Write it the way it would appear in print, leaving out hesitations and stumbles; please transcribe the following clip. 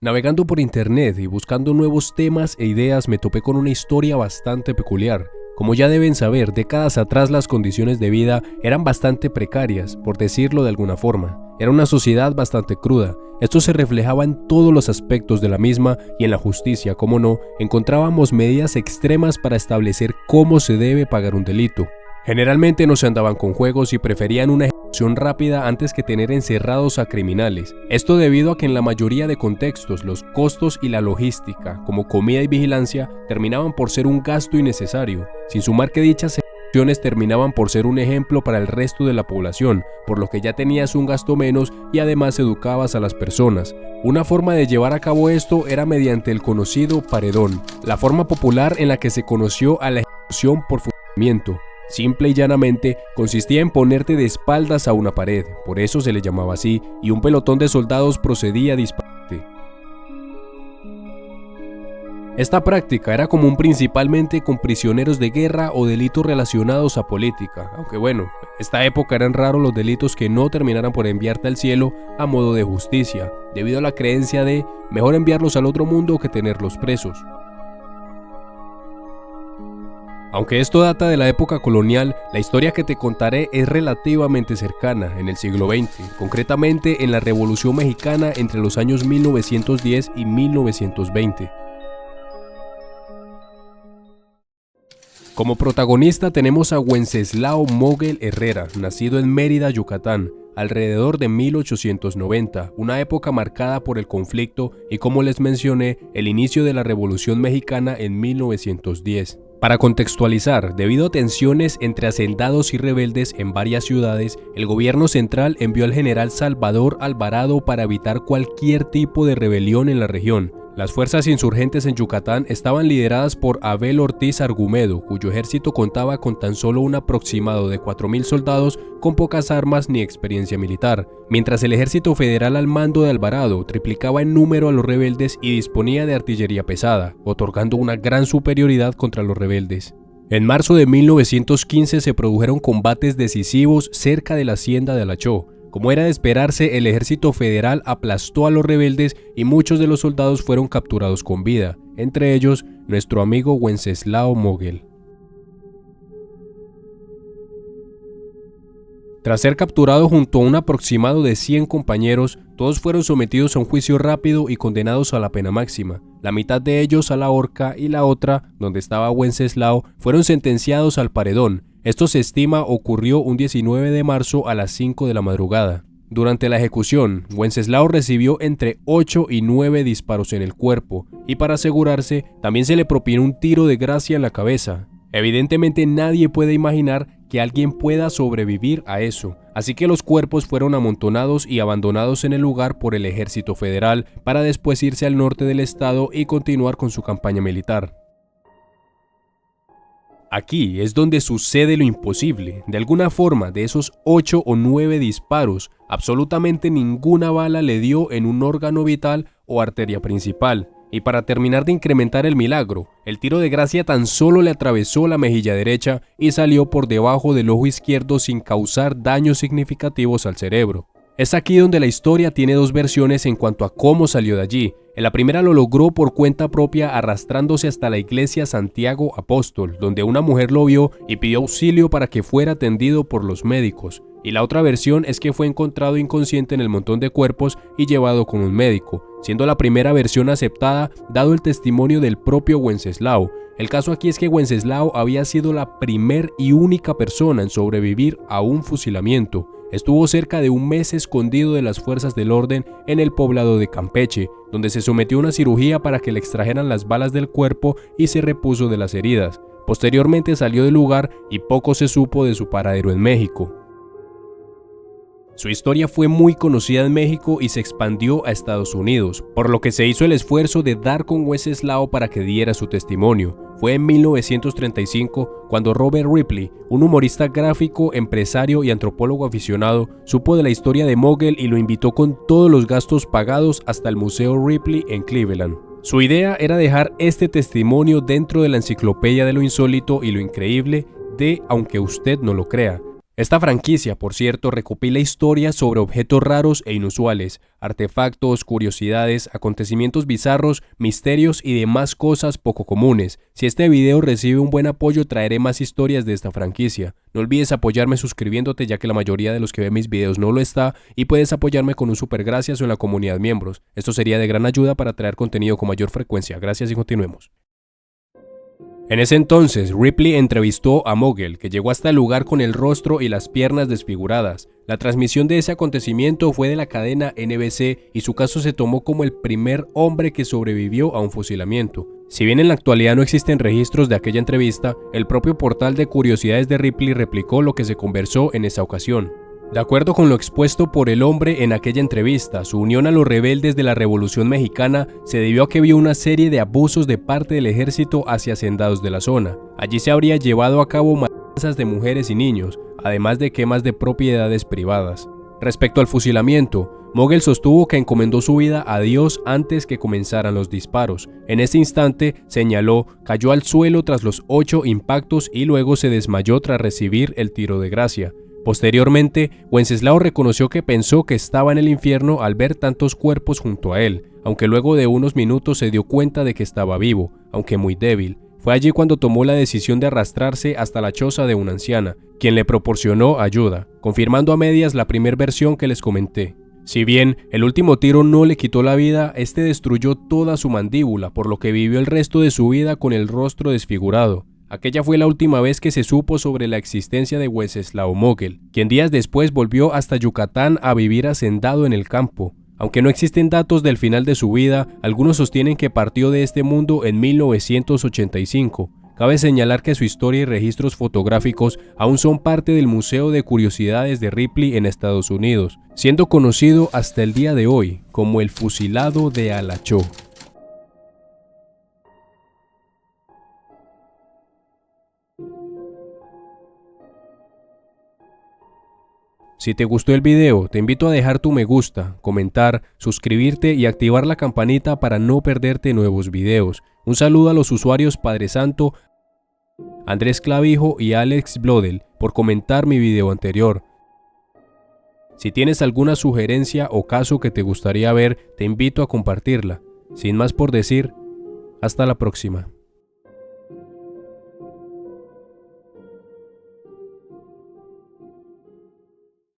Navegando por internet y buscando nuevos temas e ideas me topé con una historia bastante peculiar. Como ya deben saber, décadas atrás las condiciones de vida eran bastante precarias, por decirlo de alguna forma. Era una sociedad bastante cruda. Esto se reflejaba en todos los aspectos de la misma y en la justicia, como no, encontrábamos medidas extremas para establecer cómo se debe pagar un delito. Generalmente no se andaban con juegos y preferían una ejecución rápida antes que tener encerrados a criminales. Esto debido a que en la mayoría de contextos los costos y la logística, como comida y vigilancia, terminaban por ser un gasto innecesario, sin sumar que dichas ejecuciones terminaban por ser un ejemplo para el resto de la población, por lo que ya tenías un gasto menos y además educabas a las personas. Una forma de llevar a cabo esto era mediante el conocido paredón, la forma popular en la que se conoció a la ejecución por fusilamiento. Simple y llanamente, consistía en ponerte de espaldas a una pared, por eso se le llamaba así, y un pelotón de soldados procedía a dispararte. Esta práctica era común principalmente con prisioneros de guerra o delitos relacionados a política, aunque bueno, en esta época eran raros los delitos que no terminaran por enviarte al cielo a modo de justicia, debido a la creencia de mejor enviarlos al otro mundo que tenerlos presos. Aunque esto data de la época colonial, la historia que te contaré es relativamente cercana, en el siglo XX, concretamente en la Revolución Mexicana entre los años 1910 y 1920. Como protagonista tenemos a Wenceslao Moguel Herrera, nacido en Mérida, Yucatán, alrededor de 1890, una época marcada por el conflicto y, como les mencioné, el inicio de la Revolución Mexicana en 1910. Para contextualizar, debido a tensiones entre hacendados y rebeldes en varias ciudades, el gobierno central envió al general Salvador Alvarado para evitar cualquier tipo de rebelión en la región. Las fuerzas insurgentes en Yucatán estaban lideradas por Abel Ortiz Argumedo, cuyo ejército contaba con tan solo un aproximado de 4.000 soldados con pocas armas ni experiencia militar, mientras el ejército federal al mando de Alvarado triplicaba en número a los rebeldes y disponía de artillería pesada, otorgando una gran superioridad contra los rebeldes. En marzo de 1915 se produjeron combates decisivos cerca de la hacienda de Alachó. Como era de esperarse, el ejército federal aplastó a los rebeldes y muchos de los soldados fueron capturados con vida, entre ellos nuestro amigo Wenceslao Moguel. Tras ser capturado junto a un aproximado de 100 compañeros, todos fueron sometidos a un juicio rápido y condenados a la pena máxima. La mitad de ellos a la horca y la otra, donde estaba Wenceslao, fueron sentenciados al paredón. Esto se estima ocurrió un 19 de marzo a las 5 de la madrugada. Durante la ejecución, Wenceslao recibió entre 8 y 9 disparos en el cuerpo, y para asegurarse, también se le propinó un tiro de gracia en la cabeza. Evidentemente nadie puede imaginar que alguien pueda sobrevivir a eso, así que los cuerpos fueron amontonados y abandonados en el lugar por el ejército federal para después irse al norte del estado y continuar con su campaña militar. Aquí es donde sucede lo imposible. De alguna forma, de esos 8 o 9 disparos, absolutamente ninguna bala le dio en un órgano vital o arteria principal. Y para terminar de incrementar el milagro, el tiro de gracia tan solo le atravesó la mejilla derecha y salió por debajo del ojo izquierdo sin causar daños significativos al cerebro. Es aquí donde la historia tiene dos versiones en cuanto a cómo salió de allí. En la primera lo logró por cuenta propia arrastrándose hasta la iglesia Santiago Apóstol, donde una mujer lo vio y pidió auxilio para que fuera atendido por los médicos. Y la otra versión es que fue encontrado inconsciente en el montón de cuerpos y llevado con un médico, siendo la primera versión aceptada dado el testimonio del propio Wenceslao. El caso aquí es que Wenceslao había sido la primer y única persona en sobrevivir a un fusilamiento. Estuvo cerca de un mes escondido de las fuerzas del orden en el poblado de Campeche, donde se sometió a una cirugía para que le extrajeran las balas del cuerpo y se repuso de las heridas. Posteriormente salió del lugar y poco se supo de su paradero en México. Su historia fue muy conocida en México y se expandió a Estados Unidos, por lo que se hizo el esfuerzo de dar con Wenceslao para que diera su testimonio. Fue en 1935 cuando Robert Ripley, un humorista gráfico, empresario y antropólogo aficionado, supo de la historia de Moguel y lo invitó con todos los gastos pagados hasta el Museo Ripley en Cleveland. Su idea era dejar este testimonio dentro de la enciclopedia de lo insólito y lo increíble de Aunque usted no lo crea. Esta franquicia, por cierto, recopila historias sobre objetos raros e inusuales, artefactos, curiosidades, acontecimientos bizarros, misterios y demás cosas poco comunes. Si este video recibe un buen apoyo, traeré más historias de esta franquicia. No olvides apoyarme suscribiéndote, ya que la mayoría de los que ven mis videos no lo está, y puedes apoyarme con un super gracias o en la comunidad miembros. Esto sería de gran ayuda para traer contenido con mayor frecuencia. Gracias y continuemos. En ese entonces, Ripley entrevistó a Mogel, que llegó hasta el lugar con el rostro y las piernas desfiguradas. La transmisión de ese acontecimiento fue de la cadena NBC y su caso se tomó como el primer hombre que sobrevivió a un fusilamiento. Si bien en la actualidad no existen registros de aquella entrevista, el propio portal de curiosidades de Ripley replicó lo que se conversó en esa ocasión. De acuerdo con lo expuesto por el hombre en aquella entrevista, su unión a los rebeldes de la Revolución Mexicana se debió a que vio una serie de abusos de parte del ejército hacia hacendados de la zona. Allí se habría llevado a cabo matanzas de mujeres y niños, además de quemas de propiedades privadas. Respecto al fusilamiento, Mogel sostuvo que encomendó su vida a Dios antes que comenzaran los disparos. En ese instante, señaló, cayó al suelo tras los 8 impactos y luego se desmayó tras recibir el tiro de gracia. Posteriormente, Wenceslao reconoció que pensó que estaba en el infierno al ver tantos cuerpos junto a él, aunque luego de unos minutos se dio cuenta de que estaba vivo, aunque muy débil. Fue allí cuando tomó la decisión de arrastrarse hasta la choza de una anciana, quien le proporcionó ayuda, confirmando a medias la primera versión que les comenté. Si bien el último tiro no le quitó la vida, este destruyó toda su mandíbula, por lo que vivió el resto de su vida con el rostro desfigurado. Aquella fue la última vez que se supo sobre la existencia de Wenceslao Mogel, quien días después volvió hasta Yucatán a vivir hacendado en el campo. Aunque no existen datos del final de su vida, algunos sostienen que partió de este mundo en 1985. Cabe señalar que su historia y registros fotográficos aún son parte del Museo de Curiosidades de Ripley en Estados Unidos, siendo conocido hasta el día de hoy como el fusilado de Alachó. Si te gustó el video, te invito a dejar tu me gusta, comentar, suscribirte y activar la campanita para no perderte nuevos videos. Un saludo a los usuarios Padre Santo, Andrés Clavijo y Alex Blodel por comentar mi video anterior. Si tienes alguna sugerencia o caso que te gustaría ver, te invito a compartirla. Sin más por decir, hasta la próxima.